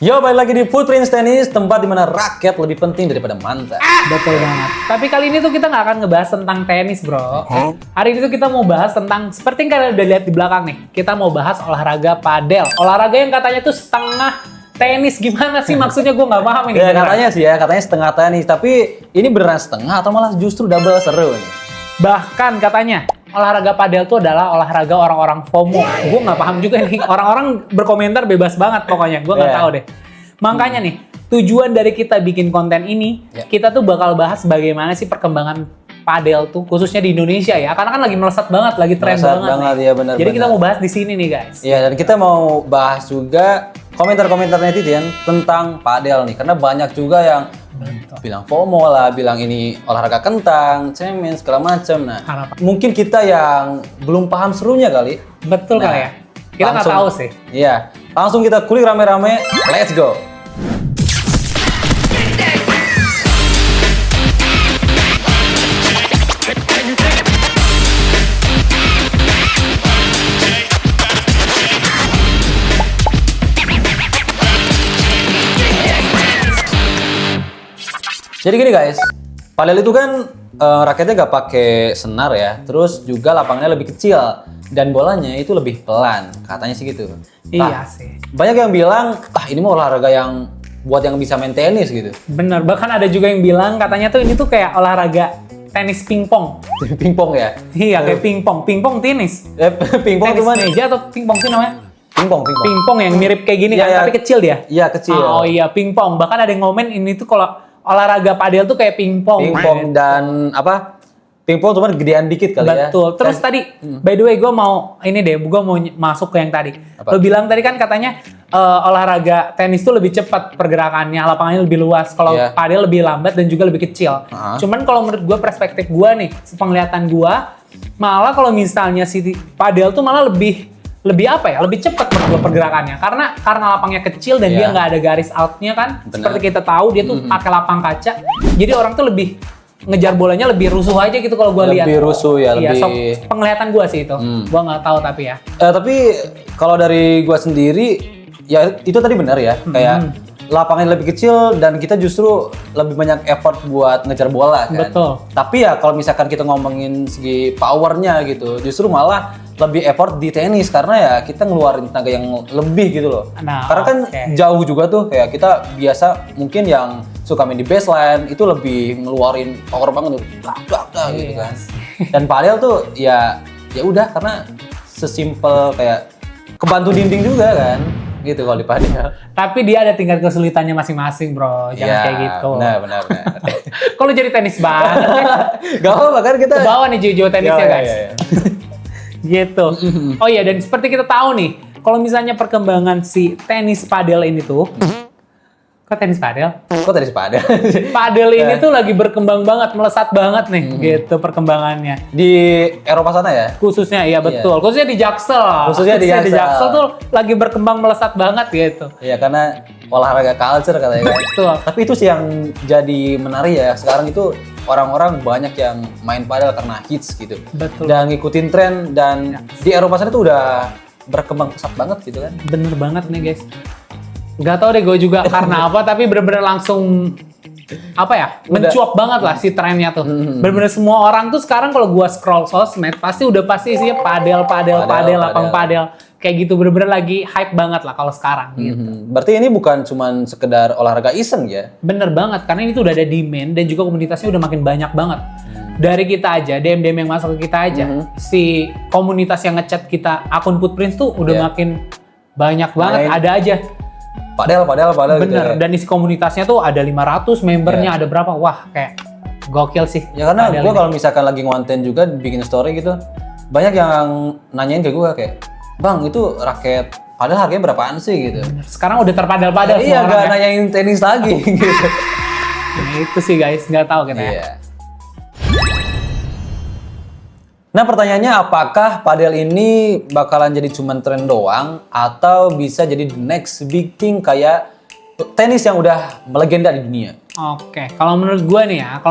Yo, balik lagi di Footprints Tennis, tempat dimana raket lebih penting daripada mantan. Betul banget. Tapi kali ini tuh kita nggak akan ngebahas tentang tenis, bro. Hari ini tuh kita mau bahas tentang, seperti yang kalian udah lihat di belakang nih, kita mau bahas olahraga padel. Olahraga yang katanya tuh setengah tenis. Gimana sih maksudnya? Gue nggak paham ini. Ya katanya sih ya, katanya setengah tenis. Tapi ini beneran setengah atau malah justru double seru nih? Bahkan katanya olahraga padel tuh adalah olahraga orang-orang FOMO. Gue nggak paham juga nih. Orang-orang berkomentar bebas banget pokoknya. Gue nggak tahu deh. Makanya nih, tujuan dari kita bikin konten ini, kita tuh bakal bahas bagaimana sih perkembangan padel tuh, khususnya di Indonesia ya. Karena kan lagi melesat banget, lagi tren banget. Ya, bener, jadi kita mau bahas di sini nih guys. Iya, dan kita mau bahas juga komentar-komentar netizen tentang padel nih. Karena banyak juga yang bilang FOMO lah, bilang ini olahraga kentang, cemen, segala macam. Nah, mungkin kita yang belum paham serunya kali. Betul kali ya. Kita nggak tahu sih. Iya, langsung kita kulik rame-rame. Let's go. Jadi gini guys, padel itu kan raketnya nggak pakai senar ya, terus juga lapangannya lebih kecil dan bolanya itu lebih pelan, katanya sih gitu. Iya sih. Banyak yang bilang, ini mau olahraga yang buat yang bisa main tenis gitu. Bener, bahkan ada juga yang bilang katanya tuh ini tuh kayak olahraga tenis pingpong. Pingpong ya? Iya, kayak pingpong tenis. Pingpong tenis cuman meja atau pingpong sih namanya? Pingpong yang mirip kayak gini kan, tapi kecil dia. Iya, kecil. Oh iya, pingpong. Bahkan ada yang ngomen ini tuh kalau olahraga padel tuh kayak pingpong. Dan apa? Pingpong cuma gedean dikit kali ya. Betul. Terus tadi, by the way, gue mau masuk ke yang tadi. Lo bilang tadi kan katanya olahraga tenis tuh lebih cepat pergerakannya, lapangannya lebih luas. Kalau padel lebih lambat dan juga lebih kecil. Cuman kalau menurut gue, perspektif gue nih, penglihatan gue, malah kalau misalnya si padel tuh malah lebih cepat menurut gue pergerakannya, karena lapangnya kecil dan dia nggak ada garis outnya kan. Bener. Seperti kita tahu dia tuh pakai lapang kaca, jadi orang tuh lebih ngejar bolanya lebih rusuh aja gitu kalau gue lihat. Lebih rusuh ya, iya, lebih. Penglihatan gue sih itu, gue nggak tahu tapi ya. Tapi kalau dari gue sendiri, ya itu tadi benar ya, kayak lapangan lebih kecil dan kita justru lebih banyak effort buat ngejar bola kan. Betul. Tapi ya kalau misalkan kita ngomongin segi powernya gitu, justru malah lebih effort di tenis karena ya kita ngeluarin tenaga yang lebih gitu loh. Nah, karena kan jauh juga tuh, kayak kita biasa mungkin yang suka main di baseline itu lebih ngeluarin power banget tuh, gitu kan. Dan padel tuh ya udah, karena sesimpel kayak kebantu dinding juga kan. Gitu kalau di padel. Tapi dia ada tingkat kesulitannya masing-masing, bro. Jangan kayak gitu. Benar. Kalau jadi tenis banget kan? Gak apa-apa kan kita. Ke bawah nih jiwa tenisnya guys. Gitu. Oh iya, dan seperti kita tahu nih, kalau misalnya perkembangan si tenis padel ini tuh, kok tenis padel? Padel ini tuh lagi berkembang banget, melesat banget nih, gitu perkembangannya. Di Eropa sana ya? Khususnya, iya betul. Khususnya di Jaksel. Khususnya di Jaksel tuh lagi berkembang melesat banget gitu. Iya, karena olahraga culture katanya. Betul. Tapi itu sih yang jadi menarik ya. Sekarang itu orang-orang banyak yang main padel karena hits gitu. Betul. Dan ngikutin tren, dan di Eropa sana tuh udah berkembang pesat banget gitu kan. Bener banget nih guys. Gak tau deh gue juga karena apa, tapi bener-bener langsung mencuap banget lah si trennya tuh. Bener-bener semua orang tuh sekarang kalau gue scroll sosmed pasti isinya padel, lapang padel. Kayak gitu, bener-bener lagi hype banget lah kalau sekarang gitu. Berarti ini bukan cuman sekedar olahraga iseng ya? Bener banget, karena ini tuh udah ada demand dan juga komunitasnya udah makin banyak banget. Dari kita aja, DM yang masuk ke kita aja, si komunitas yang ngechat kita, akun Footprints tuh udah makin banyak banget, ada aja. Padel bener, gitu ya. Dan isi komunitasnya tuh ada 500 membernya, ada berapa? Wah, kayak gokil sih. Ya karena gue kalau misalkan lagi ngonten juga, bikin story gitu, banyak yang nanyain ke gue kayak, Bang, itu raket padel harganya berapaan sih gitu. Sekarang udah terpadal-padal semua orang. Iya, gak nanyain tenis lagi gitu. Nah, itu sih guys, nggak tahu kita ya. Nah, pertanyaannya, apakah padel ini bakalan jadi cuman tren doang atau bisa jadi the next big thing kayak tenis yang udah melegenda di dunia? Oke, kalau menurut gue nih ya,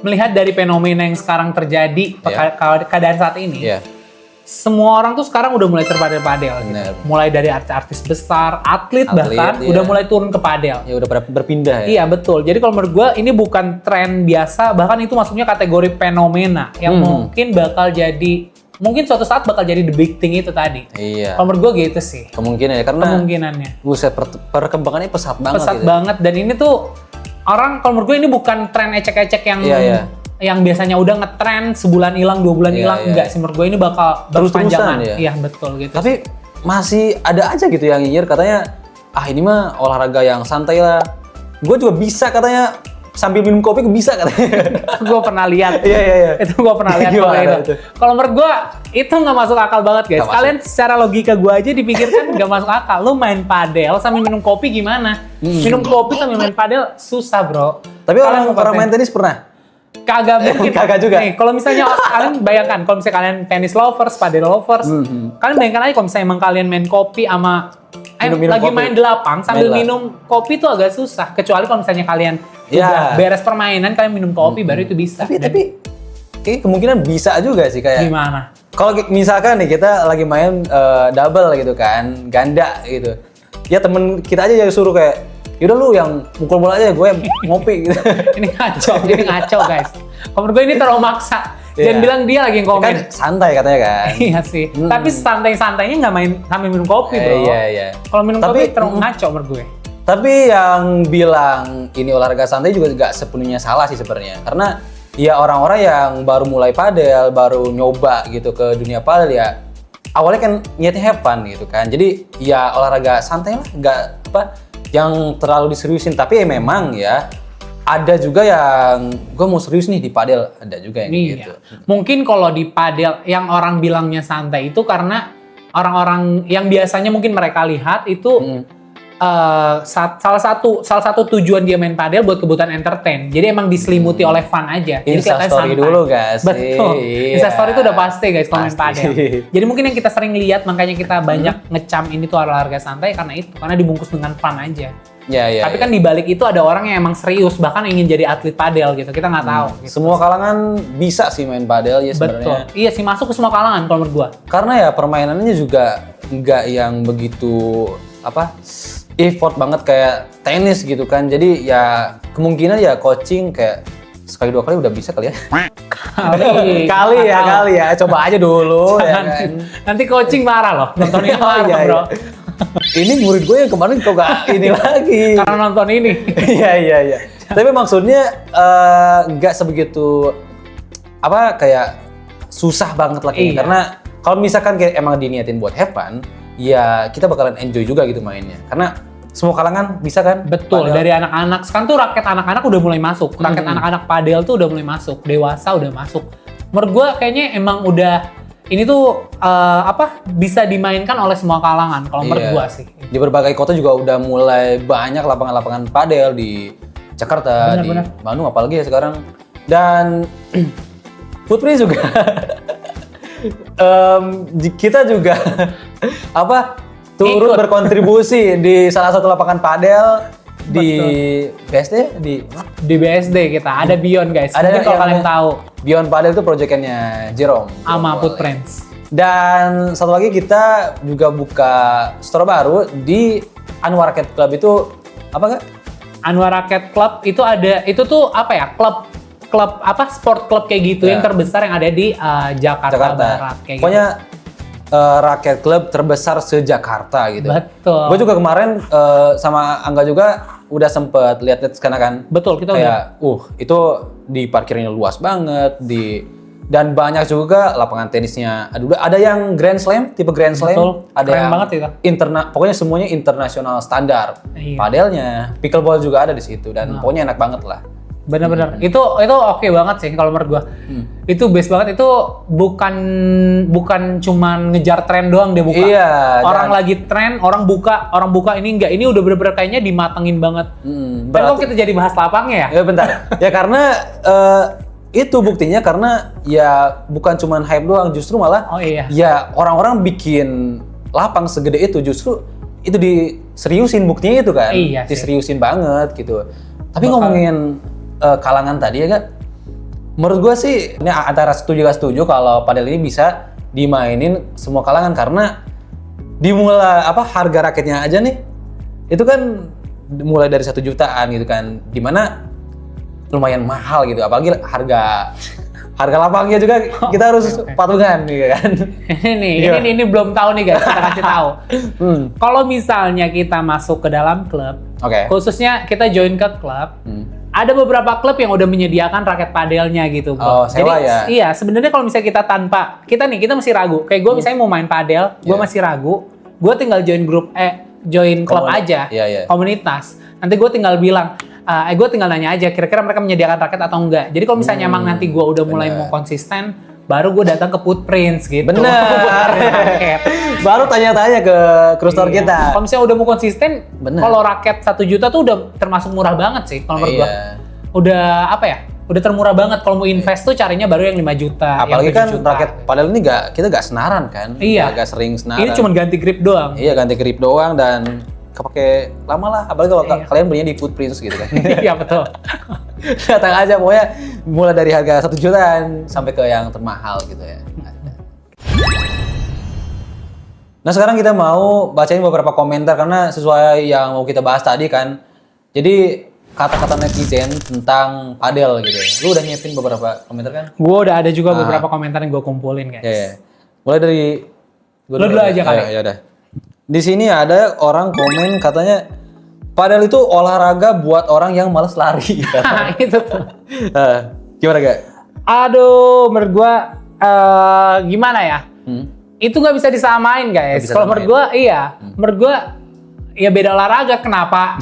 melihat dari fenomena yang sekarang terjadi, keadaan saat ini, semua orang tuh sekarang udah mulai terpadel-padel gitu. Mulai dari artis-artis besar, atlet bahkan udah mulai turun ke padel. Ya udah berpindah ya. Iya betul. Jadi kalau menurut gue ini bukan tren biasa, bahkan itu masuknya kategori fenomena yang mungkin bakal jadi, mungkin suatu saat bakal jadi the big thing itu tadi. Iya. Kalau menurut gue gitu sih. Kemungkinan ya, karena kemungkinannya. Buset, perkembangannya pesat banget. Pesat banget, dan ini tuh orang, kalau menurut gue ini bukan tren ecek-ecek yang yang biasanya udah ngetren sebulan hilang, 2 bulan hilang, enggak sih, menurut gue ini bakal berpanjangan. Iya betul gitu. Tapi masih ada aja gitu yang nyinyir katanya, ini mah olahraga yang santai lah. Gue juga bisa katanya sambil minum kopi bisa katanya. Gue pernah lihat. Iya. Itu gue pernah lihat itu. Kalau menurut gue itu nggak masuk akal banget guys. Kalian secara logika gue aja dipikirkan nggak masuk akal. Lu main padel sambil minum kopi gimana? Minum kopi sambil main padel susah bro. Tapi orang main tenis pernah? Kagak mungkin. Kagak juga. Nih, kalau misalnya kalian bayangkan, kalau misalnya kalian tenis lovers, padel lovers, kalian bayangkan aja kalau misalnya emang kalian main kopi sama lagi main di lapang sambil minum kopi tuh agak susah. Kecuali kalau misalnya kalian udah beres permainan, kalian minum kopi baru itu bisa. Tapi kayak kemungkinan bisa juga sih kayak. Gimana? Kalau misalkan nih kita lagi main double gitu kan, ganda gitu. Ya temen kita aja yang suruh kayak, yaudah lu yang mukul bola aja, gue ngopi gitu. Ini ngaco guys. Kalau menurut gue ini terlalu maksa. Jangan bilang dia lagi yang komen. Kan santai katanya kan. Iya sih. Tapi santai-santainya nggak main sambil minum kopi bro. Iya. Kalau minum kopi terlalu ngaco menurut gue. Tapi yang bilang ini olahraga santai juga nggak sepenuhnya salah sih sebenarnya. Karena ya orang-orang yang baru mulai padel, baru nyoba gitu ke dunia padel ya, awalnya kan niatnya have fun gitu kan. Jadi ya olahraga santai lah, nggak yang terlalu diseriusin. Tapi ya memang ya ada juga yang gue mau serius nih di padel, ada juga yang gitu. Mungkin kalau di padel yang orang bilangnya santai itu karena orang-orang yang biasanya mungkin mereka lihat itu salah satu tujuan dia main padel buat kebutuhan entertain. Jadi emang diselimuti oleh fun aja. Jadi Instastory dulu guys. Betul. Instastory itu udah pasti guys kalau main padel. Jadi mungkin yang kita sering lihat, makanya kita banyak ngecam ini tuh olahraga santai karena itu, karena dibungkus dengan fun aja. Tapi kan di balik itu ada orang yang emang serius, bahkan ingin jadi atlet padel gitu. Kita nggak tahu. Gitu. Semua kalangan bisa sih main padel ya sebenarnya. Betul. Iya sih, masuk ke semua kalangan kalau menurut gua. Karena ya permainannya juga nggak yang begitu effort banget kayak tenis gitu kan. Jadi ya kemungkinan ya coaching kayak sekali 2 kali udah bisa kali ya. Kali ya. Coba aja dulu ya kan. Nanti coaching marah loh. Nontonnya marah bro. Ini murid gue yang kemarin kok gak ini lagi. Karena nonton ini. Iya. Tapi maksudnya nggak sebegitu kayak susah banget lagi. Karena kalau misalkan kayak emang diniatin buat have fun, ya kita bakalan enjoy juga gitu mainnya. Karena semua kalangan bisa kan? Betul, padel. Dari anak-anak. Sekarang tuh raket anak-anak udah mulai masuk. Raket anak-anak padel tuh udah mulai masuk. Dewasa udah masuk. Menurut gue kayaknya emang udah, ini tuh bisa dimainkan oleh semua kalangan kalau menurut gue sih. Di berbagai kota juga udah mulai banyak lapangan-lapangan padel di Jakarta, di Bandung apalagi ya sekarang. Dan Putri juga kita juga turut berkontribusi di salah satu lapangan padel di BSD, di BSD kita ada Beyond guys. Ada kalau kalian tahu. Beyond Padel itu proyekannya Jerome sama Put Friends. Dan satu lagi kita juga buka store baru di Anwar Racket Club itu Kak? Anwar Racket Club itu ada, itu tuh klub sport club kayak gitu yang terbesar yang ada di Jakarta Barat kayak pokoknya racket club terbesar se-Jakarta gitu. Betul. Gue juga kemarin sama Angga juga udah sempet lihat-lihat sekarang kan. Betul, kita kayak itu di parkirnya luas banget, dan banyak juga lapangan tenisnya. Ada yang Grand Slam, tipe Grand Slam. Betul. Ada keren yang banget itu. Pokoknya semuanya internasional standar. Padelnya, pickleball juga ada di situ dan pokoknya enak banget lah. Bener-bener. Itu oke banget sih kalau menurut gua. Itu best banget. Itu bukan cuman ngejar tren doang dia buka. Iya, orang lagi tren, orang buka ini enggak. Ini udah bener-bener kayaknya dimatengin banget. Dan kok kita jadi bahas lapangnya ya? Ya bentar. Ya karena itu buktinya karena ya bukan cuman hype doang, justru malah ya orang-orang bikin lapang segede itu justru itu diseriusin, buktinya itu kan. Iya, diseriusin banget gitu. Tapi ngomongin kalangan tadi ya Kak, menurut gue sih ini antara setuju gak setuju kalau padel ini bisa dimainin semua kalangan karena dimulai harga raketnya aja nih itu kan mulai dari 1 jutaan gitu kan, dimana lumayan mahal gitu, apalagi harga lapangnya juga kita harus patungan gitu kan. ini belum tahu nih guys, kita kasih tahu. Kalau misalnya kita masuk ke dalam klub, khususnya kita join ke klub, ada beberapa klub yang udah menyediakan raket padelnya gitu, bro. Oh, sewa. Jadi ya? Iya, sebenarnya kalau misalnya kita masih ragu. Kayak gue misalnya mau main padel, gue masih ragu. Gue tinggal join klub aja, komunitas. Nanti gue tinggal bilang, gue tinggal nanya aja, kira-kira mereka menyediakan raket atau enggak. Jadi kalau misalnya emang nanti gue udah mulai mau konsisten, baru gue datang ke Footprints gitu. Bener. Baru tanya-tanya ke crew store kita. Kalau misalnya udah mau konsisten, kalau raket 1 juta tuh udah termasuk murah banget sih kalau menurut gue. Udah udah termurah banget. Kalau mau invest tuh carinya baru yang 5 juta. Apalagi kan raket padel ini kita gak senaran kan. Iya. Gak sering senaran. Ini cuma ganti grip doang. Iya, ganti grip doang dan kepake lama lah. Apalagi kalau kalian belinya di Footprints gitu kan. Iya, betul. Datang aja pokoknya mulai dari harga 1 jutaan sampai ke yang termahal gitu ya. Nah sekarang kita mau bacain beberapa komentar karena sesuai yang mau kita bahas tadi kan. Jadi kata-kata netizen tentang padel gitu ya. Lu udah nyiapin beberapa komentar kan? Gue udah ada juga beberapa komentar yang gue kumpulin guys. Iya. Mulai dari lu dulu aja kali. Ya udah. Di sini ada orang komen katanya padel itu olahraga buat orang yang malas lari. Itu tuh. Gimana gak? Aduh, menurut gue gimana ya? Itu nggak bisa disamain guys. Kalau menurut gue menurut gue ya beda olahraga. Kenapa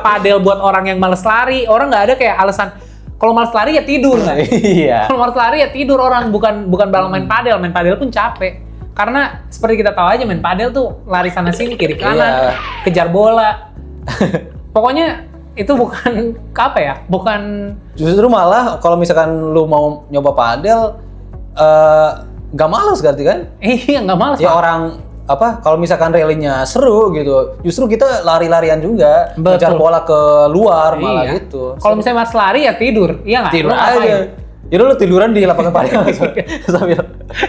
padel buat orang yang males lari? Orang nggak ada kayak alasan kalau males lari ya tidur nggak? Iya. Kalau males lari ya tidur orang, bukan main padel. Main padel pun capek. Karena seperti kita tahu aja main padel tuh lari sana sini kiri kanan, kejar bola. Pokoknya itu bukan bukan. Justru malah kalau misalkan lu mau nyoba padel nggak malas berarti kan? Iya, nggak malas. Ya orang kalau misalkan rally-nya seru gitu, justru kita lari-larian juga, kejar bola ke luar malah gitu. Kalau misalnya mas lari ya tidur, iya nggak? Tidur aja. Ya lu tiduran di lapangan padel sambil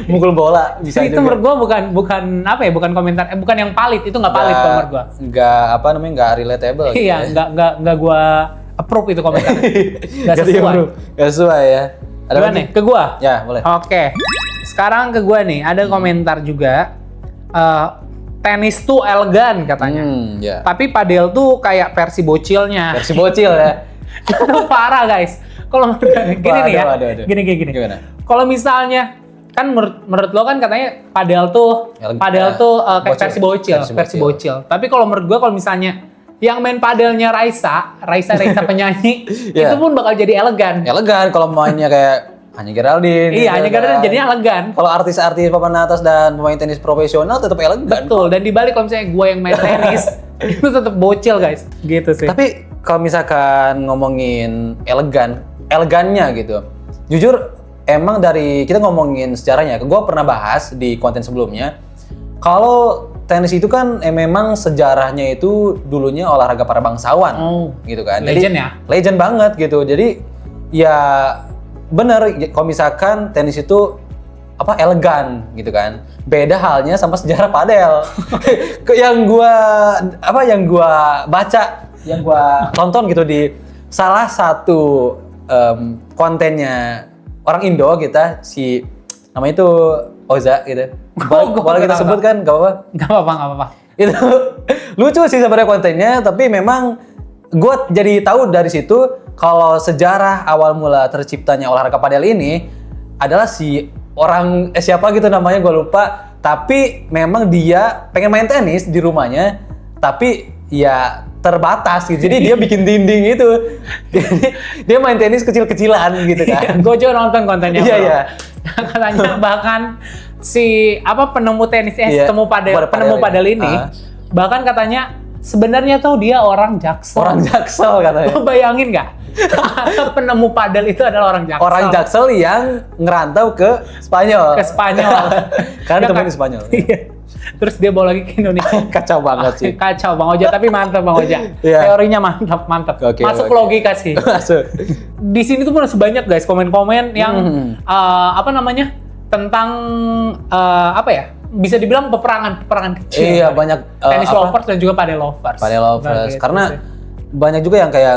mukul bola bisa itu juga. Menurut gua bukan komentar, bukan yang valid, itu nggak valid kalau menurut gua. Nggak relatable. Iya, gitu nggak gua approve itu komentar. Nggak sesuai. Nggak sesuai ya. Ada gimana nih? Ke gua? Ya, boleh. Oke. Sekarang ke gua nih, ada komentar juga. Tenis tuh elegan katanya. Tapi padel tuh kayak versi bocilnya. Versi bocil ya. Itu parah guys. Kalau gini nih ya. Gini. Kalau misalnya kan menurut lo kan katanya padel tuh kayak versi bocil. Tapi kalau menurut gua kalau misalnya yang main padelnya Raisa penyanyi itu pun bakal jadi elegan. Elegan kalau mainnya kayak Anya Geraldine. Iya, Anya Geraldine jadinya elegan. Kalau artis-artis papan atas dan pemain tenis profesional tetap elegan. Betul, dan dibalik kalau misalnya gue yang main tenis, itu tetap bocil guys. Gitu sih. Tapi kalau misalkan ngomongin elegannya gitu. Jujur emang dari kita ngomongin sejarahnya, gue pernah bahas di konten sebelumnya. Kalau tenis itu kan memang sejarahnya itu dulunya olahraga para bangsawan. Gitu kan. Legend ya? Legend banget gitu. Jadi ya bener, kalau misalkan tenis itu elegan gitu kan. Beda halnya sama sejarah padel. yang gua baca, yang gua tonton gitu di salah satu kontennya orang Indo kita, si namanya itu Oza gitu. Boleh kita sebut kan? Gak apa-apa. Itu lucu sih sebenarnya kontennya, tapi memang gue jadi tahu dari situ kalau sejarah awal mula terciptanya olahraga padel ini adalah si orang siapa gitu namanya gue lupa, tapi memang dia pengen main tenis di rumahnya tapi ya terbatas gitu, jadi dia bikin dinding itu. Jadi dia main tenis kecil-kecilan gitu kan. Gue juga nonton kontennya. Iya. Katanya bahkan si penemu tenis penemu padel ini bahkan katanya sebenarnya tuh dia orang Jaksel. Orang Jaksel katanya. Lo bayangin nggak? Penemu padel itu adalah orang Jaksel. Orang Jaksel yang ngerantau ke Spanyol. Karena dia main di Spanyol. Iya. Terus dia bawa lagi ke Indonesia. Kacau banget sih. Kacau Bang Oja, tapi mantap Bang Oja. Teorinya mantap. Masuk logika sih. Masuk. Di sini tuh masih banyak guys komen-komen yang tentang apa ya? Bisa dibilang peperangan kecil. Iya, banyak tenis lovers dan juga padel lovers. Padel lovers. Karena banyak juga yang kayak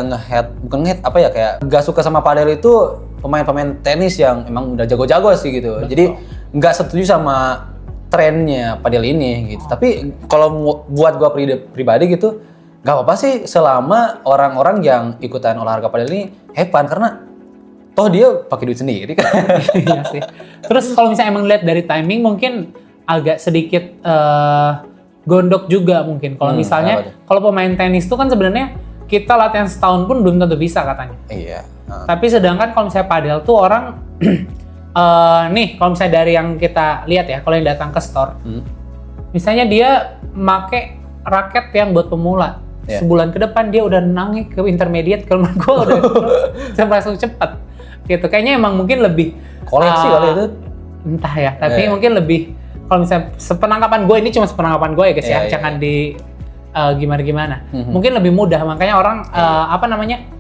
bukan nge-hate, apa ya, kayak nggak suka sama padel itu pemain-pemain tenis yang emang udah jago-jago sih gitu. Betul. Jadi nggak setuju sama trennya padel ini gitu. Tapi kalau buat gua pribadi gitu, nggak apa-apa sih selama orang-orang yang ikutan olahraga padel ini have fun, karena toh dia pakai duit sendiri kan. Iya sih. Terus kalau misalnya emang lihat dari timing mungkin agak sedikit gondok juga mungkin. Kalau misalnya kalau pemain tenis itu kan sebenarnya kita latihan setahun pun belum tentu bisa katanya. Iya. Tapi sedangkan kalau misalnya padel tuh orang nih kalau misalnya dari yang kita lihat ya, kalau yang datang ke store, misalnya dia make raket yang buat pemula, sebulan ke depan dia udah naik ke intermediate, kalau menurut gue udah langsung cepet gitu. Kayaknya emang mungkin lebih koleksi kali itu. Entah ya, tapi mungkin lebih, kalau misalnya sepenangkapan gue, ini cuma sepenangkapan gue ya guys ya, jangan di gimana-gimana. Mungkin lebih mudah, makanya orang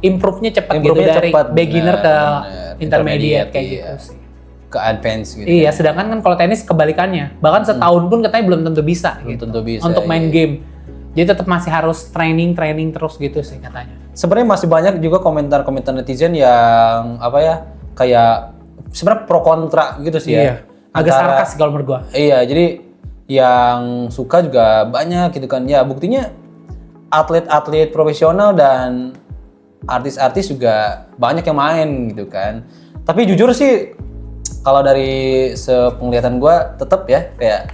improve-nya cepat gitu, dari beginner ke intermediate kayak gitu sih. Ke advance gitu. Iya, sedangkan kan kalau tenis kebalikannya. Bahkan setahun pun katanya belum tentu bisa gitu. Tentu bisa. Untuk main game. Jadi tetap masih harus training terus gitu sih katanya. Sebenarnya masih banyak juga komentar-komentar netizen yang apa ya, kayak sebenarnya pro kontra gitu sih ya. Agak sarkas kalau menurut gua. Iya, jadi yang suka juga banyak gitu kan. Ya buktinya atlet-atlet profesional dan artis-artis juga banyak yang main gitu kan. Tapi jujur sih kalau dari sepenglihatan gue tetap ya kayak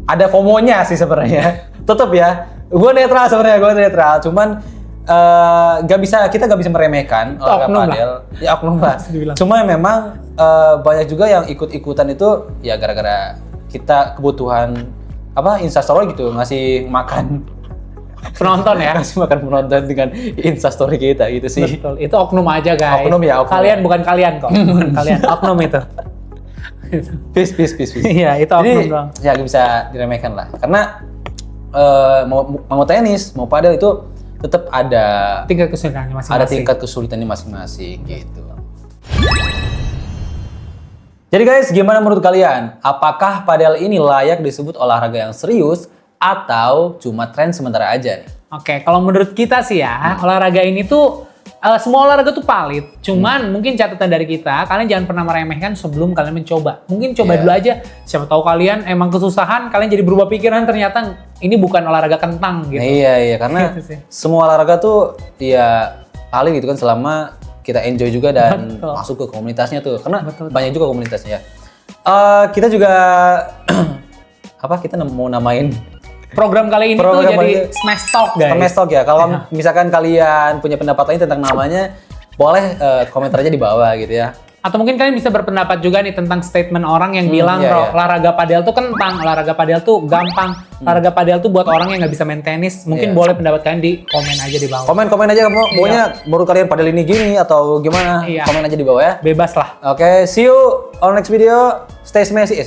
ada FOMO-nya sih sebenarnya. Tetap ya. Gue netral sebenarnya, cuman kita nggak bisa meremehkan olahraga padel. Ya oknum lah. Cuma memang banyak juga yang ikut-ikutan itu ya gara-gara kita kebutuhan instastory gitu, ngasih makan penonton ya. Ngasih makan penonton dengan instastory kita gitu sih. Betul. Itu oknum aja guys. Oknum ya, oknum. Kalian bukan kalian kok. Bukan kalian, oknum itu. Peace. Iya, itu oknum doang. Ya gak bisa diremehkan lah. Karena mau tenis, mau padel itu tetap ada tingkat kesulitannya masing-masing. Ada tingkat kesulitannya masing-masing gitu. Jadi guys, gimana menurut kalian? Apakah padel ini layak disebut olahraga yang serius atau cuma tren sementara aja nih? Oke, kalau menurut kita sih ya, olahraga ini tuh semua olahraga tuh valid. Cuman mungkin catatan dari kita, kalian jangan pernah meremehkan sebelum kalian mencoba. Mungkin coba dulu aja. Siapa tahu kalian emang kesusahan, kalian jadi berubah pikiran, ternyata ini bukan olahraga kentang gitu. Iya, karena gitu semua olahraga tuh ya valid gitu kan selama kita enjoy juga dan masuk ke komunitasnya tuh. Karena banyak juga komunitasnya ya. Kita juga kita mau namain program kali ini tuh jadi Smash Talk guys. Smash Talk ya. Kalau misalkan kalian punya pendapat lain tentang namanya, boleh komentar aja di bawah gitu ya. Atau mungkin kalian bisa berpendapat juga nih tentang statement orang yang bilang olahraga padel tuh kentang, olahraga padel tuh gampang, olahraga padel tuh buat orang yang nggak bisa main tenis. Mungkin boleh pendapat kalian di komen aja di bawah. Komen aja, maunya menurut kalian padel ini gini atau gimana? Komen aja di bawah ya. Bebas lah. Oke, see you on next video. Stay Messi,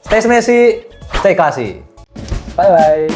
Stay Messi, stay classy. Bye bye.